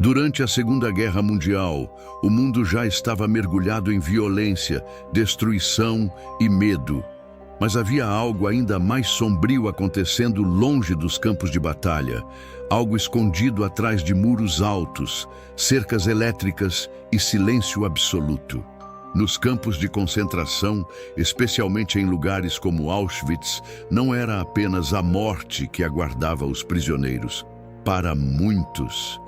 Durante a Segunda Guerra Mundial, o mundo já estava mergulhado em violência, destruição e medo. Mas havia algo ainda mais sombrio acontecendo longe dos campos de batalha, algo escondido atrás de muros altos, cercas elétricas e silêncio absoluto. Nos campos de concentração, especialmente em lugares como Auschwitz, não era apenas a morte que aguardava os prisioneiros. Para muitos,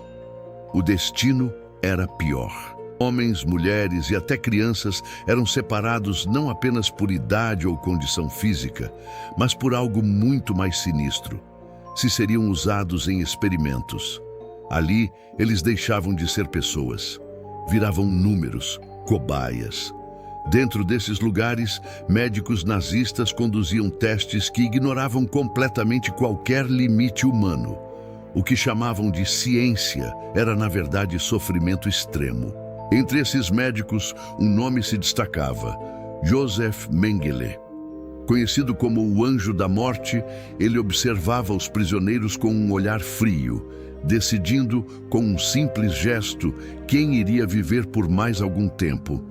o destino era pior. Homens, mulheres e até crianças eram separados não apenas por idade ou condição física, mas por algo muito mais sinistro. Se seriam usados em experimentos. Ali, eles deixavam de ser pessoas. Viravam números, cobaias. Dentro desses lugares, médicos nazistas conduziam testes que ignoravam completamente qualquer limite humano. O que chamavam de ciência era, na verdade, sofrimento extremo. Entre esses médicos, um nome se destacava: Josef Mengele. Conhecido como o Anjo da Morte, ele observava os prisioneiros com um olhar frio, decidindo, com um simples gesto, quem iria viver por mais algum tempo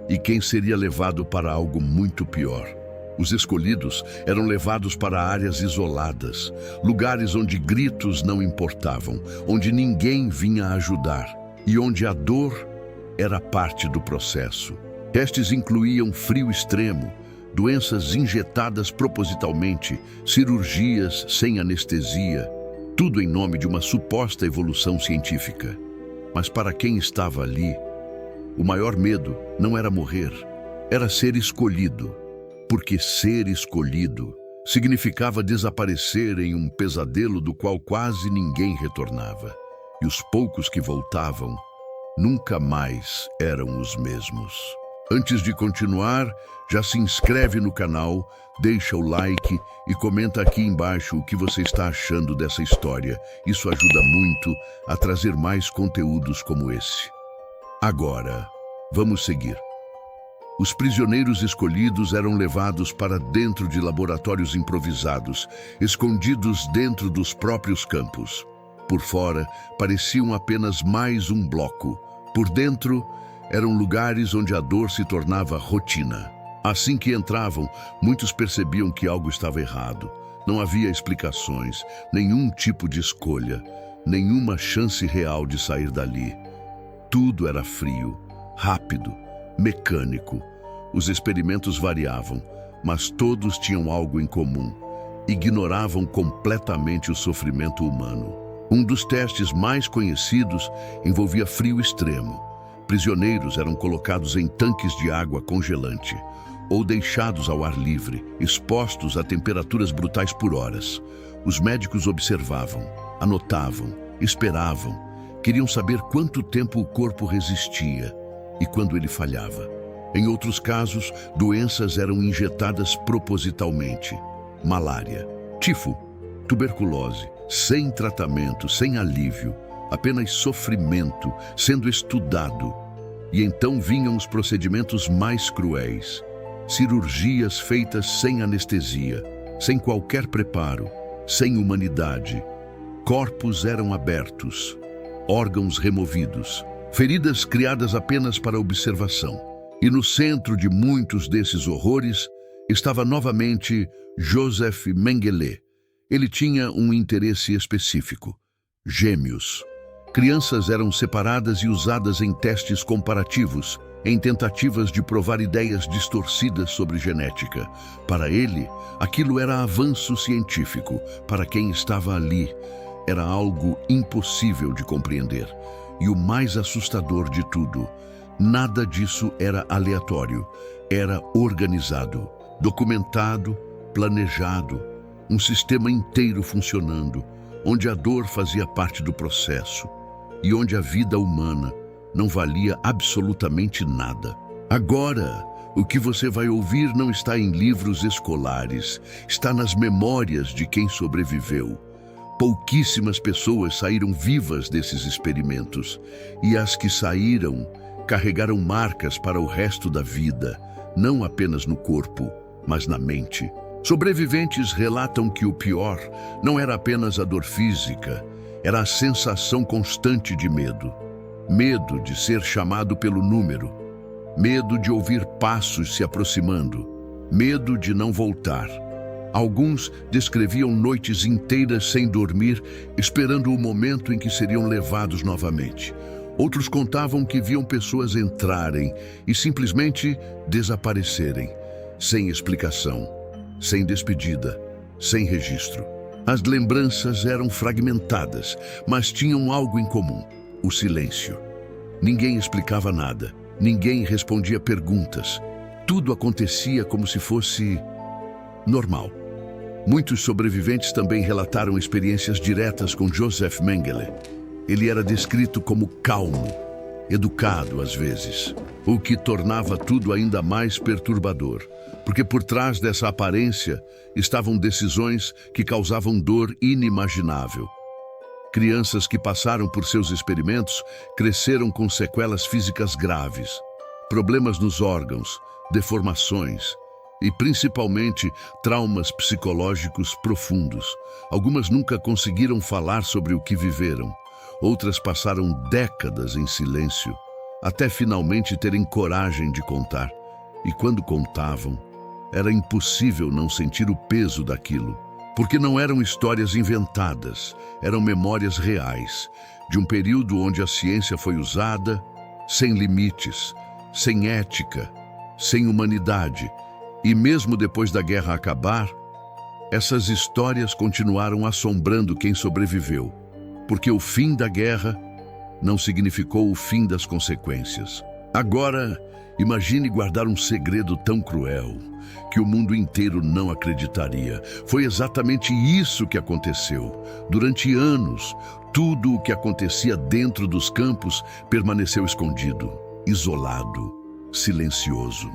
e quem seria levado para algo muito pior. Os escolhidos eram levados para áreas isoladas, lugares onde gritos não importavam, onde ninguém vinha ajudar e onde a dor era parte do processo. Testes incluíam frio extremo, doenças injetadas propositalmente, cirurgias sem anestesia, tudo em nome de uma suposta evolução científica. Mas para quem estava ali, o maior medo não era morrer, era ser escolhido. Porque ser escolhido significava desaparecer em um pesadelo do qual quase ninguém retornava. E os poucos que voltavam nunca mais eram os mesmos. Antes de continuar, já se inscreve no canal, deixa o like e comenta aqui embaixo o que você está achando dessa história. Isso ajuda muito a trazer mais conteúdos como esse. Agora, vamos seguir. Os prisioneiros escolhidos eram levados para dentro de laboratórios improvisados, escondidos dentro dos próprios campos. Por fora, pareciam apenas mais um bloco. Por dentro, eram lugares onde a dor se tornava rotina. Assim que entravam, muitos percebiam que algo estava errado. Não havia explicações, nenhum tipo de escolha, nenhuma chance real de sair dali. Tudo era frio, rápido, mecânico. Os experimentos variavam, mas todos tinham algo em comum. Ignoravam completamente o sofrimento humano. Um dos testes mais conhecidos envolvia frio extremo. Prisioneiros eram colocados em tanques de água congelante ou deixados ao ar livre, expostos a temperaturas brutais por horas. Os médicos observavam, anotavam, esperavam, queriam saber quanto tempo o corpo resistia e quando ele falhava. Em outros casos, doenças eram injetadas propositalmente. Malária, tifo, tuberculose, sem tratamento, sem alívio, apenas sofrimento sendo estudado. E então vinham os procedimentos mais cruéis. Cirurgias feitas sem anestesia, sem qualquer preparo, sem humanidade. Corpos eram abertos, órgãos removidos, feridas criadas apenas para observação. E no centro de muitos desses horrores estava novamente Josef Mengele. Ele tinha um interesse específico: gêmeos. Crianças eram separadas e usadas em testes comparativos, em tentativas de provar ideias distorcidas sobre genética. Para ele, aquilo era avanço científico. Para quem estava ali, era algo impossível de compreender. E o mais assustador de tudo, nada disso era aleatório, era organizado, documentado, planejado, um sistema inteiro funcionando, onde a dor fazia parte do processo e onde a vida humana não valia absolutamente nada. Agora, o que você vai ouvir não está em livros escolares, está nas memórias de quem sobreviveu. Pouquíssimas pessoas saíram vivas desses experimentos, e as que saíram carregaram marcas para o resto da vida, não apenas no corpo, mas na mente. Sobreviventes relatam que o pior não era apenas a dor física, era a sensação constante de medo. Medo de ser chamado pelo número. Medo de ouvir passos se aproximando. Medo de não voltar. Alguns descreviam noites inteiras sem dormir, esperando o momento em que seriam levados novamente. Outros contavam que viam pessoas entrarem e simplesmente desaparecerem, sem explicação, sem despedida, sem registro. As lembranças eram fragmentadas, mas tinham algo em comum: o silêncio. Ninguém explicava nada, ninguém respondia perguntas. Tudo acontecia como se fosse normal. Muitos sobreviventes também relataram experiências diretas com Joseph Mengele. Ele era descrito como calmo, educado às vezes, o que tornava tudo ainda mais perturbador, porque por trás dessa aparência estavam decisões que causavam dor inimaginável. Crianças que passaram por seus experimentos cresceram com sequelas físicas graves, problemas nos órgãos, deformações e, principalmente, traumas psicológicos profundos. Algumas nunca conseguiram falar sobre o que viveram. Outras passaram décadas em silêncio, até finalmente terem coragem de contar. E quando contavam, era impossível não sentir o peso daquilo, porque não eram histórias inventadas, eram memórias reais, de um período onde a ciência foi usada sem limites, sem ética, sem humanidade. E mesmo depois da guerra acabar, essas histórias continuaram assombrando quem sobreviveu, porque o fim da guerra não significou o fim das consequências. Agora, imagine guardar um segredo tão cruel que o mundo inteiro não acreditaria. Foi exatamente isso que aconteceu. Durante anos, tudo o que acontecia dentro dos campos permaneceu escondido, isolado, silencioso.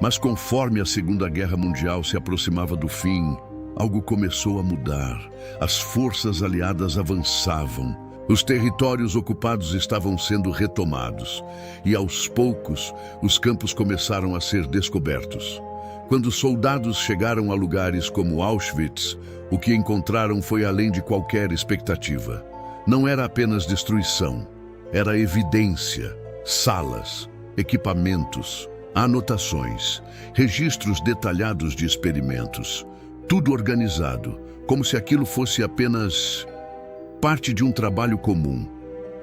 Mas conforme a Segunda Guerra Mundial se aproximava do fim, algo começou a mudar. As forças aliadas avançavam. Os territórios ocupados estavam sendo retomados. E aos poucos, os campos começaram a ser descobertos. Quando soldados chegaram a lugares como Auschwitz, o que encontraram foi além de qualquer expectativa. Não era apenas destruição, era evidência, salas, equipamentos, anotações, registros detalhados de experimentos, tudo organizado, como se aquilo fosse apenas parte de um trabalho comum.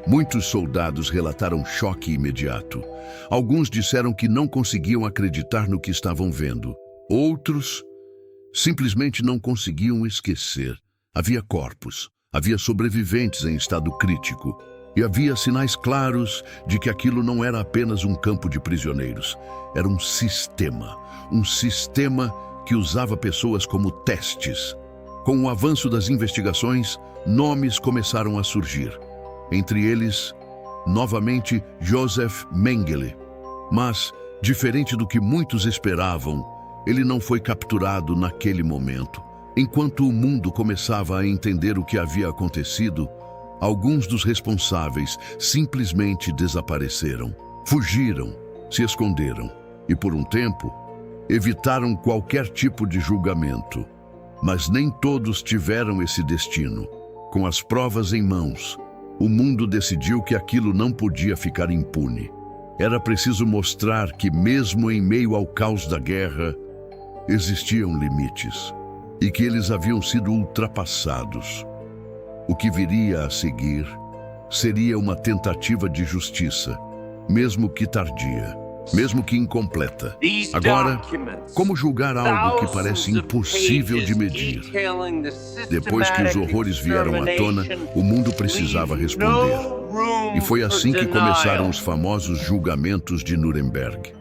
Muitos soldados relataram choque imediato. Alguns disseram que não conseguiam acreditar no que estavam vendo. Outros simplesmente não conseguiam esquecer. Havia corpos, havia sobreviventes em estado crítico. E havia sinais claros de que aquilo não era apenas um campo de prisioneiros. Era um sistema que usava pessoas como testes. Com o avanço das investigações, nomes começaram a surgir. Entre eles, novamente, Joseph Mengele. Mas, diferente do que muitos esperavam, ele não foi capturado naquele momento. Enquanto o mundo começava a entender o que havia acontecido, alguns dos responsáveis simplesmente desapareceram, fugiram, se esconderam e, por um tempo, evitaram qualquer tipo de julgamento. Mas nem todos tiveram esse destino. Com as provas em mãos, o mundo decidiu que aquilo não podia ficar impune. Era preciso mostrar que, mesmo em meio ao caos da guerra, existiam limites e que eles haviam sido ultrapassados. O que viria a seguir seria uma tentativa de justiça, mesmo que tardia, mesmo que incompleta. Agora, como julgar algo que parece impossível de medir? Depois que os horrores vieram à tona, o mundo precisava responder. E foi assim que começaram os famosos julgamentos de Nuremberg.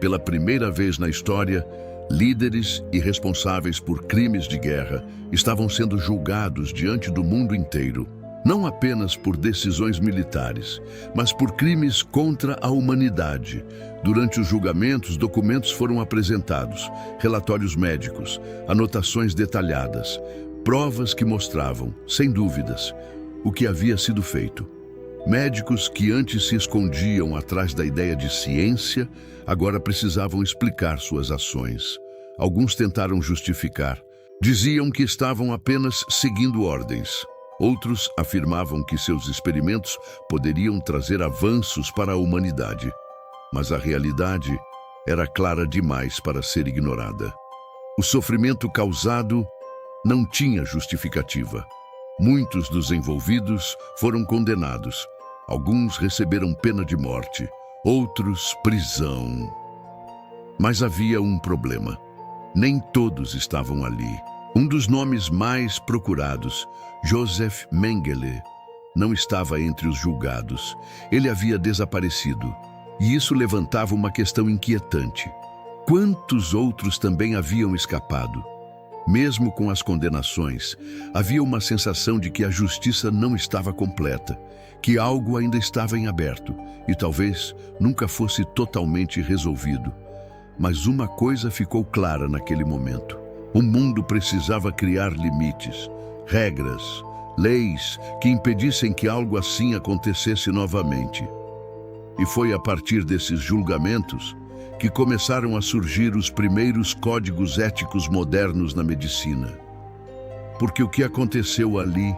Pela primeira vez na história, líderes e responsáveis por crimes de guerra estavam sendo julgados diante do mundo inteiro, não apenas por decisões militares, mas por crimes contra a humanidade. Durante os julgamentos, documentos foram apresentados, relatórios médicos, anotações detalhadas, provas que mostravam, sem dúvidas, o que havia sido feito. Médicos que antes se escondiam atrás da ideia de ciência, agora precisavam explicar suas ações. Alguns tentaram justificar. Diziam que estavam apenas seguindo ordens. Outros afirmavam que seus experimentos poderiam trazer avanços para a humanidade. Mas a realidade era clara demais para ser ignorada. O sofrimento causado não tinha justificativa. Muitos dos envolvidos foram condenados. Alguns receberam pena de morte, outros prisão. Mas havia um problema. Nem todos estavam ali. Um dos nomes mais procurados, Joseph Mengele, não estava entre os julgados. Ele havia desaparecido. E isso levantava uma questão inquietante. Quantos outros também haviam escapado? Mesmo com as condenações, havia uma sensação de que a justiça não estava completa, que algo ainda estava em aberto e talvez nunca fosse totalmente resolvido. Mas uma coisa ficou clara naquele momento. O mundo precisava criar limites, regras, leis que impedissem que algo assim acontecesse novamente. E foi a partir desses julgamentos que começaram a surgir os primeiros códigos éticos modernos na medicina. Porque o que aconteceu ali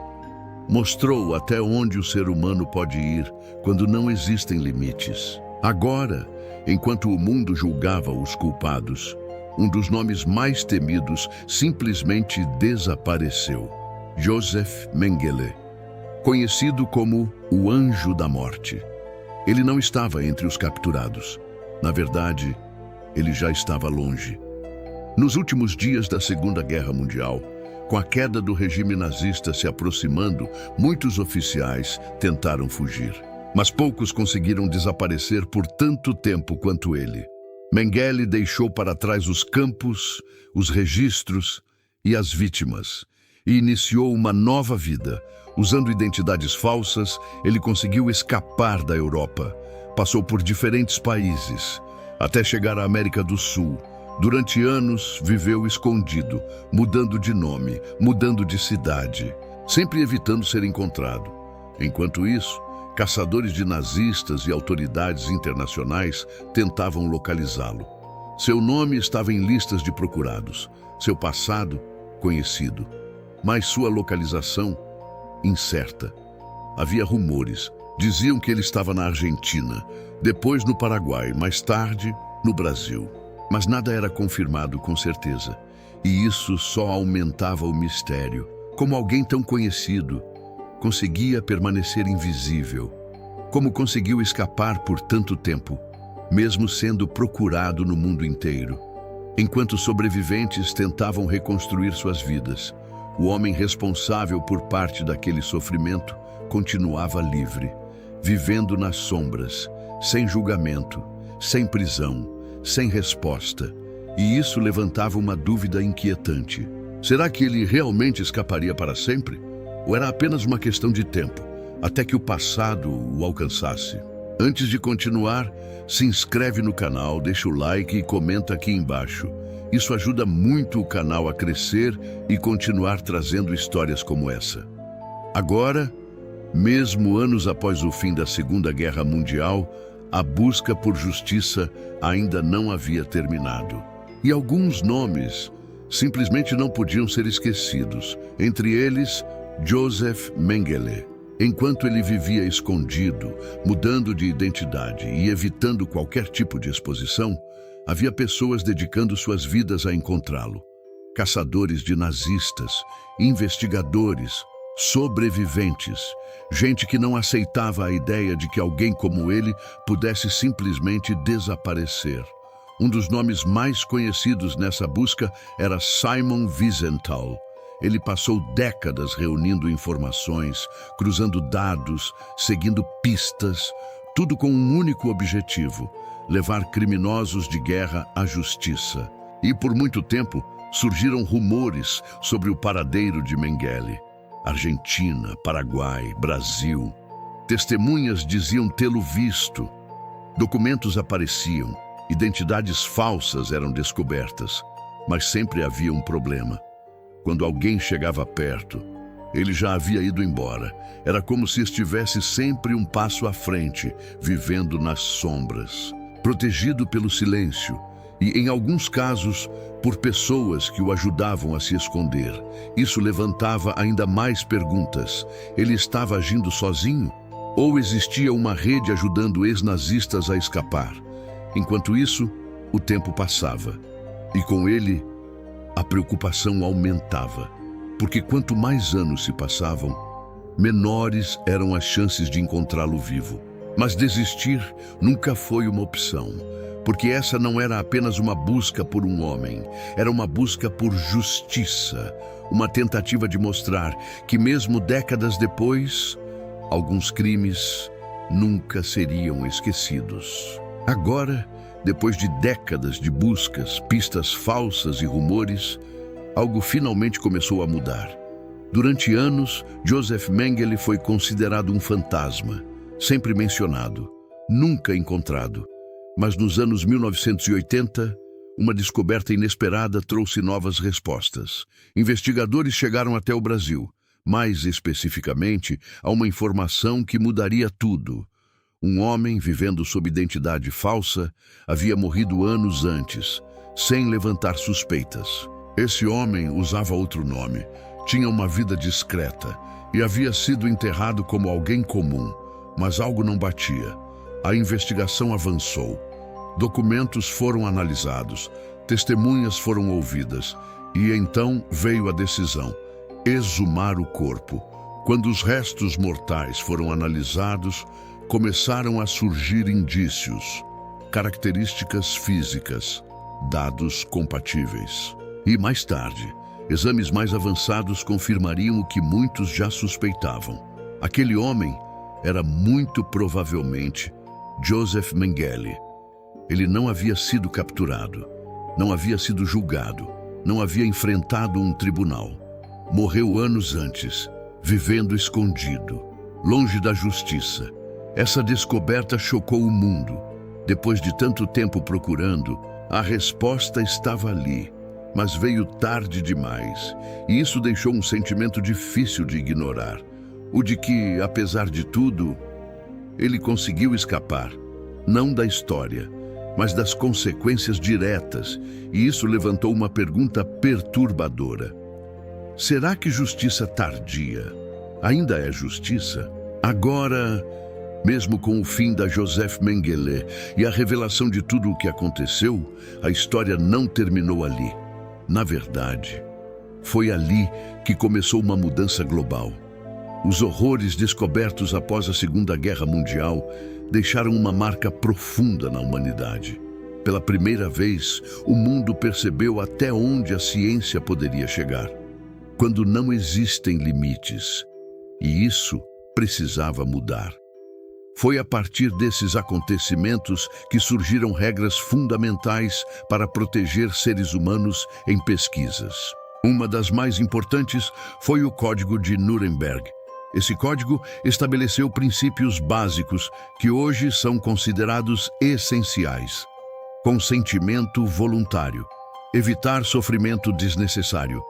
mostrou até onde o ser humano pode ir quando não existem limites. Agora, enquanto o mundo julgava os culpados, um dos nomes mais temidos simplesmente desapareceu. Joseph Mengele, conhecido como o Anjo da Morte. Ele não estava entre os capturados. Na verdade, ele já estava longe. Nos últimos dias da Segunda Guerra Mundial, com a queda do regime nazista se aproximando, muitos oficiais tentaram fugir. Mas poucos conseguiram desaparecer por tanto tempo quanto ele. Mengele deixou para trás os campos, os registros e as vítimas, e iniciou uma nova vida. Usando identidades falsas, ele conseguiu escapar da Europa. Passou por diferentes países, até chegar à América do Sul. Durante anos, viveu escondido, mudando de nome, mudando de cidade, sempre evitando ser encontrado. Enquanto isso, caçadores de nazistas e autoridades internacionais tentavam localizá-lo. Seu nome estava em listas de procurados, seu passado conhecido, mas sua localização incerta. Havia rumores. Diziam que ele estava na Argentina, depois no Paraguai, mais tarde no Brasil. Mas nada era confirmado com certeza. E isso só aumentava o mistério. Como alguém tão conhecido conseguia permanecer invisível? Como conseguiu escapar por tanto tempo, mesmo sendo procurado no mundo inteiro? Enquanto sobreviventes tentavam reconstruir suas vidas, o homem responsável por parte daquele sofrimento continuava livre, vivendo nas sombras, sem julgamento, sem prisão, sem resposta. E isso levantava uma dúvida inquietante. Será que ele realmente escaparia para sempre? Ou era apenas uma questão de tempo, até que o passado o alcançasse? Antes de continuar, se inscreve no canal, deixa o like e comenta aqui embaixo. Isso ajuda muito o canal a crescer e continuar trazendo histórias como essa. Agora, mesmo anos após o fim da Segunda Guerra Mundial, a busca por justiça ainda não havia terminado. E alguns nomes simplesmente não podiam ser esquecidos. Entre eles, Joseph Mengele. Enquanto ele vivia escondido, mudando de identidade e evitando qualquer tipo de exposição, havia pessoas dedicando suas vidas a encontrá-lo. Caçadores de nazistas, investigadores, sobreviventes, gente que não aceitava a ideia de que alguém como ele pudesse simplesmente desaparecer. Um dos nomes mais conhecidos nessa busca era Simon Wiesenthal. Ele passou décadas reunindo informações, cruzando dados, seguindo pistas, tudo com um único objetivo: levar criminosos de guerra à justiça. E por muito tempo surgiram rumores sobre o paradeiro de Mengele. Argentina, Paraguai, Brasil. Testemunhas diziam tê-lo visto. Documentos apareciam, identidades falsas eram descobertas, mas sempre havia um problema. Quando alguém chegava perto, ele já havia ido embora. Era como se estivesse sempre um passo à frente, vivendo nas sombras, protegido pelo silêncio E, em alguns casos, por pessoas que o ajudavam a se esconder. Isso levantava ainda mais perguntas. Ele estava agindo sozinho? Ou existia uma rede ajudando ex-nazistas a escapar? Enquanto isso, o tempo passava. E com ele, a preocupação aumentava. Porque quanto mais anos se passavam, menores eram as chances de encontrá-lo vivo. Mas desistir nunca foi uma opção. Porque essa não era apenas uma busca por um homem, era uma busca por justiça, uma tentativa de mostrar que mesmo décadas depois, alguns crimes nunca seriam esquecidos. Agora, depois de décadas de buscas, pistas falsas e rumores, algo finalmente começou a mudar. Durante anos, Joseph Mengele foi considerado um fantasma, sempre mencionado, nunca encontrado. Mas nos anos 1980, uma descoberta inesperada trouxe novas respostas. Investigadores chegaram até o Brasil, mais especificamente a uma informação que mudaria tudo. Um homem, vivendo sob identidade falsa, havia morrido anos antes, sem levantar suspeitas. Esse homem usava outro nome, tinha uma vida discreta e havia sido enterrado como alguém comum, mas algo não batia. A investigação avançou. Documentos foram analisados, testemunhas foram ouvidas, e então veio a decisão: exumar o corpo. Quando os restos mortais foram analisados, começaram a surgir indícios, características físicas, dados compatíveis. E mais tarde, exames mais avançados confirmariam o que muitos já suspeitavam. Aquele homem era muito provavelmente Joseph Mengele. Ele não havia sido capturado, não havia sido julgado, não havia enfrentado um tribunal. Morreu anos antes, vivendo escondido, longe da justiça. Essa descoberta chocou o mundo. Depois de tanto tempo procurando, a resposta estava ali, mas veio tarde demais, e isso deixou um sentimento difícil de ignorar. O de que, apesar de tudo, ele conseguiu escapar, não da história, mas das consequências diretas, e isso levantou uma pergunta perturbadora. Será que justiça tardia ainda é justiça? Agora, mesmo com o fim da Joseph Mengele e a revelação de tudo o que aconteceu, a história não terminou ali. Na verdade, foi ali que começou uma mudança global. Os horrores descobertos após a Segunda Guerra Mundial deixaram uma marca profunda na humanidade. Pela primeira vez, o mundo percebeu até onde a ciência poderia chegar, quando não existem limites. E isso precisava mudar. Foi a partir desses acontecimentos que surgiram regras fundamentais para proteger seres humanos em pesquisas. Uma das mais importantes foi o Código de Nuremberg. Esse código estabeleceu princípios básicos que hoje são considerados essenciais. Consentimento voluntário, evitar sofrimento desnecessário,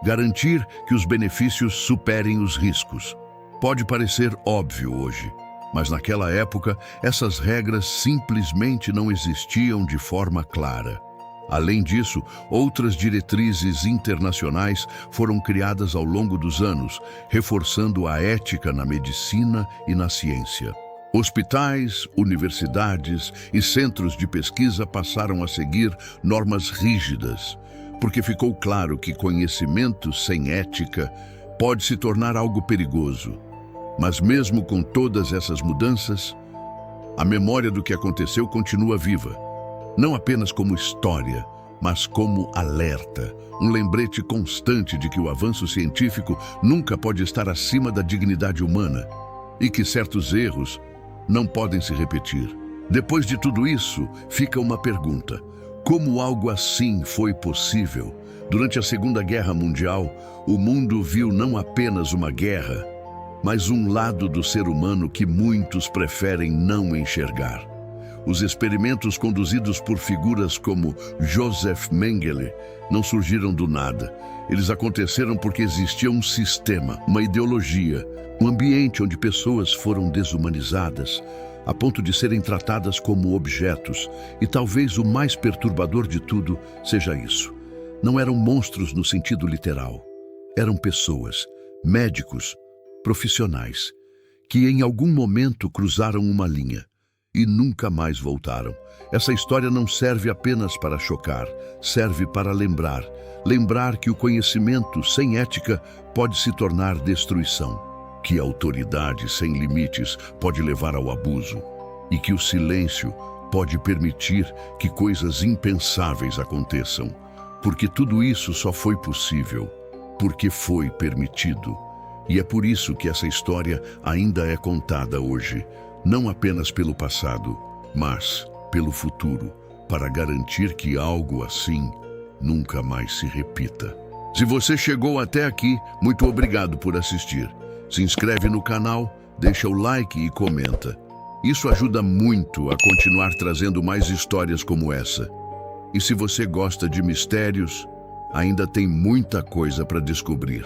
garantir que os benefícios superem os riscos. Pode parecer óbvio hoje, mas naquela época essas regras simplesmente não existiam de forma clara. Além disso, outras diretrizes internacionais foram criadas ao longo dos anos, reforçando a ética na medicina e na ciência. Hospitais, universidades e centros de pesquisa passaram a seguir normas rígidas, porque ficou claro que conhecimento sem ética pode se tornar algo perigoso. Mas mesmo com todas essas mudanças, a memória do que aconteceu continua viva. Não apenas como história, mas como alerta, um lembrete constante de que o avanço científico nunca pode estar acima da dignidade humana e que certos erros não podem se repetir. Depois de tudo isso, fica uma pergunta: como algo assim foi possível? Durante a Segunda Guerra Mundial, o mundo viu não apenas uma guerra, mas um lado do ser humano que muitos preferem não enxergar. Os experimentos conduzidos por figuras como Joseph Mengele não surgiram do nada. Eles aconteceram porque existia um sistema, uma ideologia, um ambiente onde pessoas foram desumanizadas, a ponto de serem tratadas como objetos, e talvez o mais perturbador de tudo seja isso. Não eram monstros no sentido literal. Eram pessoas, médicos, profissionais, que em algum momento cruzaram uma linha e nunca mais voltaram. Essa história não serve apenas para chocar, serve para lembrar. Lembrar que o conhecimento sem ética pode se tornar destruição, que a autoridade sem limites pode levar ao abuso e que o silêncio pode permitir que coisas impensáveis aconteçam. Porque tudo isso só foi possível porque foi permitido. E é por isso que essa história ainda é contada hoje, não apenas pelo passado, mas pelo futuro, para garantir que algo assim nunca mais se repita. Se você chegou até aqui, muito obrigado por assistir. Se inscreve no canal, deixa o like e comenta. Isso ajuda muito a continuar trazendo mais histórias como essa. E se você gosta de mistérios, ainda tem muita coisa para descobrir.